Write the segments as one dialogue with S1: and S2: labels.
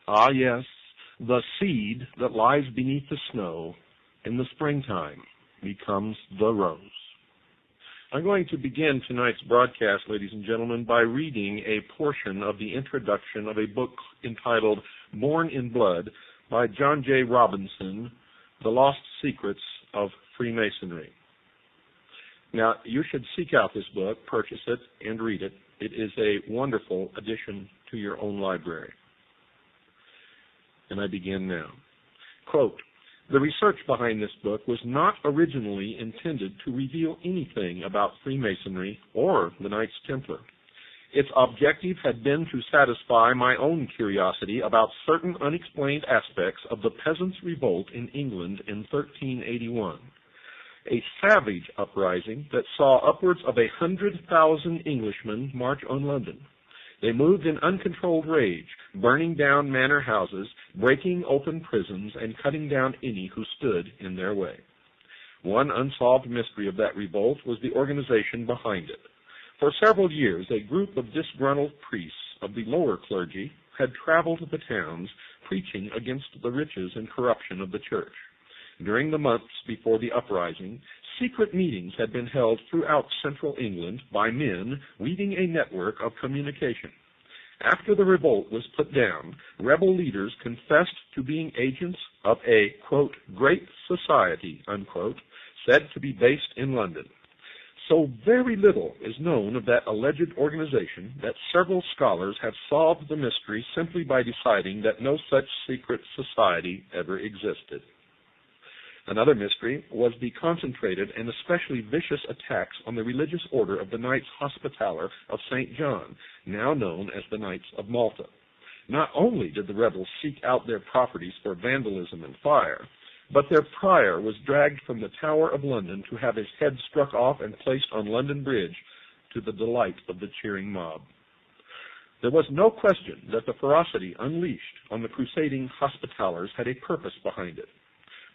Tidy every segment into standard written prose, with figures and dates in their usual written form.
S1: Ah, yes, the seed that lies beneath the snow in the springtime becomes the rose. I'm going to begin tonight's broadcast, ladies and gentlemen, by reading a portion of the introduction of a book entitled Born in Blood by John J. Robinson, The Lost Secrets of Freemasonry. Now, you should seek out this book, purchase it, and read it. It is a wonderful addition to your own library. And I begin now. Quote, "The research behind this book was not originally intended to reveal anything about Freemasonry or the Knights Templar. Its objective had been to satisfy my own curiosity about certain unexplained aspects of the Peasants' Revolt in England in 1381, a savage uprising that saw upwards of 100,000 Englishmen march on London. They moved in uncontrolled rage, burning down manor houses, breaking open prisons, and cutting down any who stood in their way. One unsolved mystery of that revolt was the organization behind it. For several years, a group of disgruntled priests of the lower clergy had traveled the towns preaching against the riches and corruption of the church. During the months before the uprising, secret meetings had been held throughout central England by men weaving a network of communication. After the revolt was put down, rebel leaders confessed to being agents of a, quote, great society, unquote, said to be based in London. So very little is known of that alleged organization that several scholars have solved the mystery simply by deciding that no such secret society ever existed. Another mystery was the concentrated and especially vicious attacks on the religious order of the Knights Hospitaller of St. John, now known as the Knights of Malta. Not only did the rebels seek out their properties for vandalism and fire, but their prior was dragged from the Tower of London to have his head struck off and placed on London Bridge to the delight of the cheering mob. There was no question that the ferocity unleashed on the crusading Hospitallers had a purpose behind it.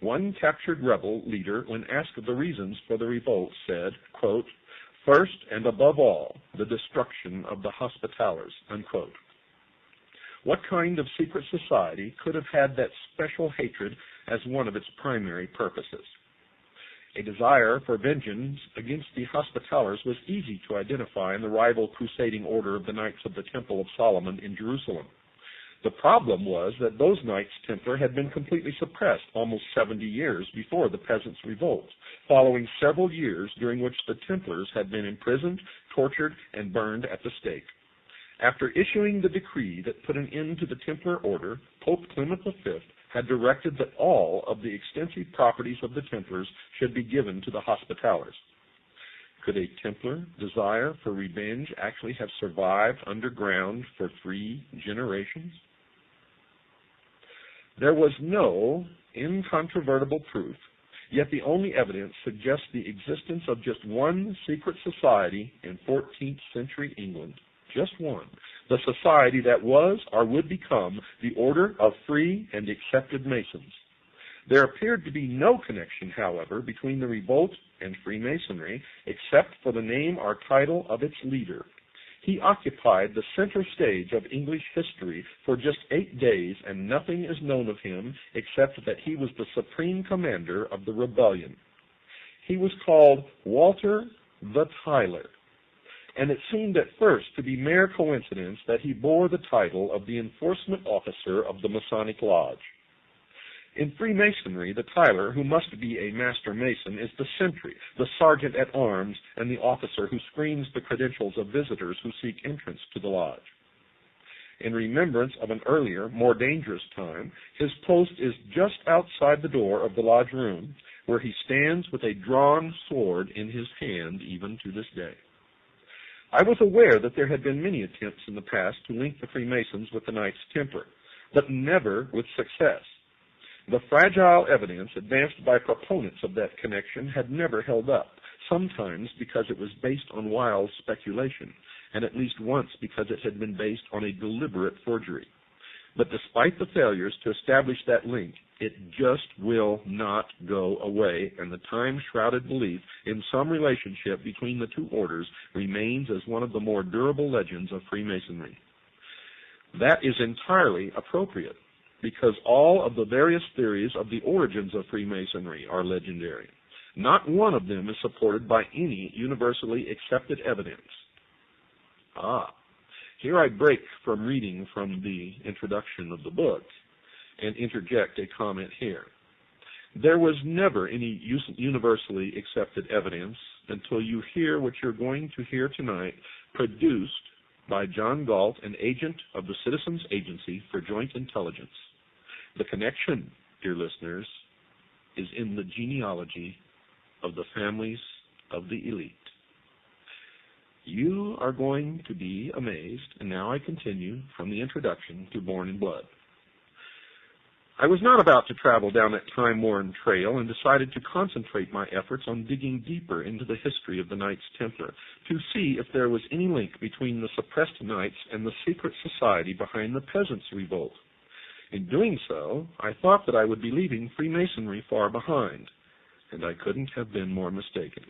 S1: One captured rebel leader, when asked the reasons for the revolt, said, quote, first and above all, the destruction of the Hospitallers, unquote. What kind of secret society could have had that special hatred as one of its primary purposes? A desire for vengeance against the Hospitallers was easy to identify in the rival crusading order of the Knights of the Temple of Solomon in Jerusalem. The problem was that those Knights Templar had been completely suppressed almost 70 years before the Peasants' Revolt, following several years during which the Templars had been imprisoned, tortured, and burned at the stake. After issuing the decree that put an end to the Templar order, Pope Clement V had directed that all of the extensive properties of the Templars should be given to the Hospitallers. Could a Templar desire for revenge actually have survived underground for 3 generations? There was no incontrovertible proof, yet the only evidence suggests the existence of just one secret society in 14th century England, just one, the society that was or would become the Order of Free and Accepted Masons. There appeared to be no connection, however, between the revolt and Freemasonry, except for the name or title of its leader. He occupied the center stage of English history for just 8 days, and nothing is known of him except that he was the supreme commander of the rebellion. He was called Walter the Tyler, and it seemed at first to be mere coincidence that he bore the title of the enforcement officer of the Masonic Lodge. In Freemasonry, the Tyler, who must be a master mason, is the sentry, the sergeant at arms, and the officer who screens the credentials of visitors who seek entrance to the lodge. In remembrance of an earlier, more dangerous time, his post is just outside the door of the lodge room, where he stands with a drawn sword in his hand even to this day. I was aware that there had been many attempts in the past to link the Freemasons with the Knights Templar, but never with success. The fragile evidence advanced by proponents of that connection had never held up, sometimes because it was based on wild speculation, and at least once because it had been based on a deliberate forgery. But despite the failures to establish that link, it just will not go away, and the time-shrouded belief in some relationship between the two orders remains as one of the more durable legends of Freemasonry. That is entirely appropriate, because all of the various theories of the origins of Freemasonry are legendary. Not one of them is supported by any universally accepted evidence. Here I break from reading from the introduction of the book and interject a comment here. There was never any universally accepted evidence until you hear what you're going to hear tonight, produced by John Galt, an agent of the Citizens Agency for Joint Intelligence. The connection, dear listeners, is in the genealogy of the families of the elite. You are going to be amazed, and now I continue from the introduction to Born in Blood. I was not about to travel down that time-worn trail and decided to concentrate my efforts on digging deeper into the history of the Knights Templar to see if there was any link between the suppressed Knights and the secret society behind the Peasants' Revolt. In doing so, I thought that I would be leaving Freemasonry far behind, and I couldn't have been more mistaken.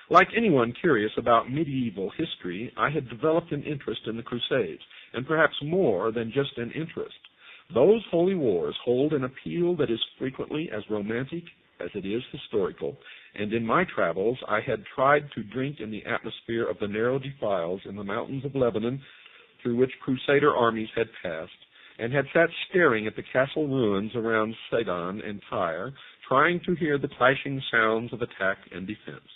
S1: Like anyone curious about medieval history, I had developed an interest in the Crusades, and perhaps more than just an interest. Those holy wars hold an appeal that is frequently as romantic as it is historical, and in my travels I had tried to drink in the atmosphere of the narrow defiles in the mountains of Lebanon through which Crusader armies had passed, and had sat staring at the castle ruins around Sidon and Tyre, trying to hear the clashing sounds of attack and defense.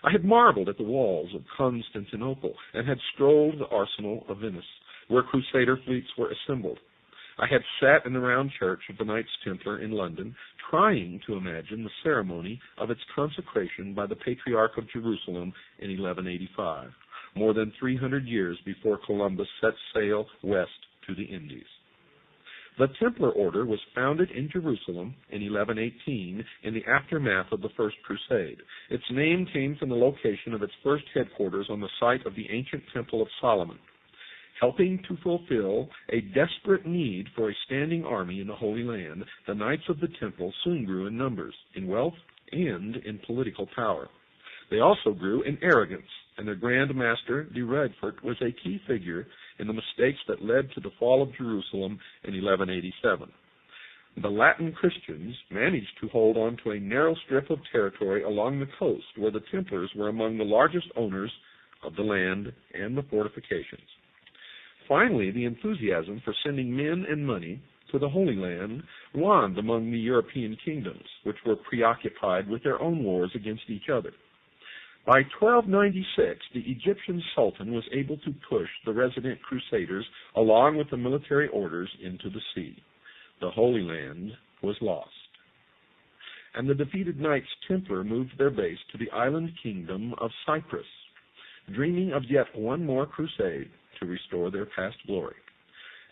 S1: I had marveled at the walls of Constantinople, and had strolled the arsenal of Venice, where Crusader fleets were assembled. I had sat in the round church of the Knights Templar in London, trying to imagine the ceremony of its consecration by the Patriarch of Jerusalem in 1185, more than 300 years before Columbus set sail west to the Indies. The Templar Order was founded in Jerusalem in 1118 in the aftermath of the First Crusade. Its name came from the location of its first headquarters on the site of the ancient Temple of Solomon. Helping to fulfill a desperate need for a standing army in the Holy Land, the Knights of the Temple soon grew in numbers, in wealth, and in political power. They also grew in arrogance, and their Grand Master, de Radfort, was a key figure in the mistakes that led to the fall of Jerusalem in 1187. The Latin Christians managed to hold on to a narrow strip of territory along the coast where the Templars were among the largest owners of the land and the fortifications. Finally, the enthusiasm for sending men and money to the Holy Land waned among the European kingdoms, which were preoccupied with their own wars against each other. By 1296, the Egyptian Sultan was able to push the resident Crusaders along with the military orders into the sea. The Holy Land was lost, and the defeated Knights Templar moved their base to the island kingdom of Cyprus, dreaming of yet one more crusade to restore their past glory.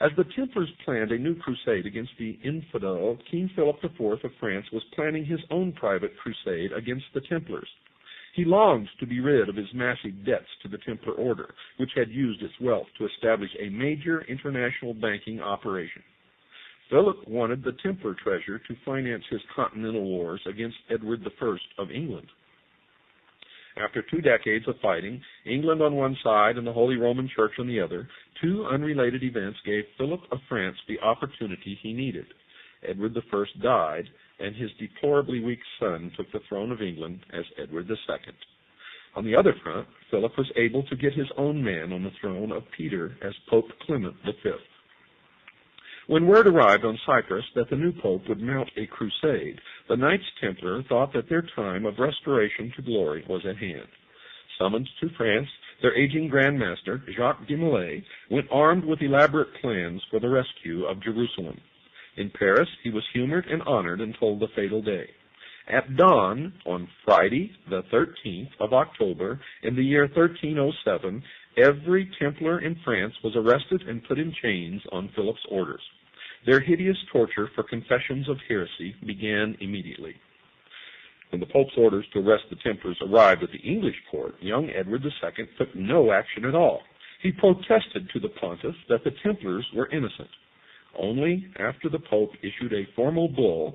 S1: As the Templars planned a new crusade against the infidel, King Philip IV of France was planning his own private crusade against the Templars. He longed to be rid of his massive debts to the Templar Order, which had used its wealth to establish a major international banking operation. Philip wanted the Templar treasure to finance his continental wars against Edward I of England. After 2 decades of fighting, England on one side and the Holy Roman Church on the other, 2 unrelated events gave Philip of France the opportunity he needed. Edward I died, and his deplorably weak son took the throne of England as Edward II. On the other front, Philip was able to get his own man on the throne of Peter as Pope Clement V. When word arrived on Cyprus that the new pope would mount a crusade, the Knights Templar thought that their time of restoration to glory was at hand. Summoned to France, their aging Grand Master, Jacques de Molay, went armed with elaborate plans for the rescue of Jerusalem. In Paris, he was humored and honored until the fatal day. At dawn, on Friday, the 13th of October, in the year 1307, every Templar in France was arrested and put in chains on Philip's orders. Their hideous torture for confessions of heresy began immediately. When the Pope's orders to arrest the Templars arrived at the English court, young Edward II took no action at all. He protested to the pontiff that the Templars were innocent. Only after the Pope issued a formal bull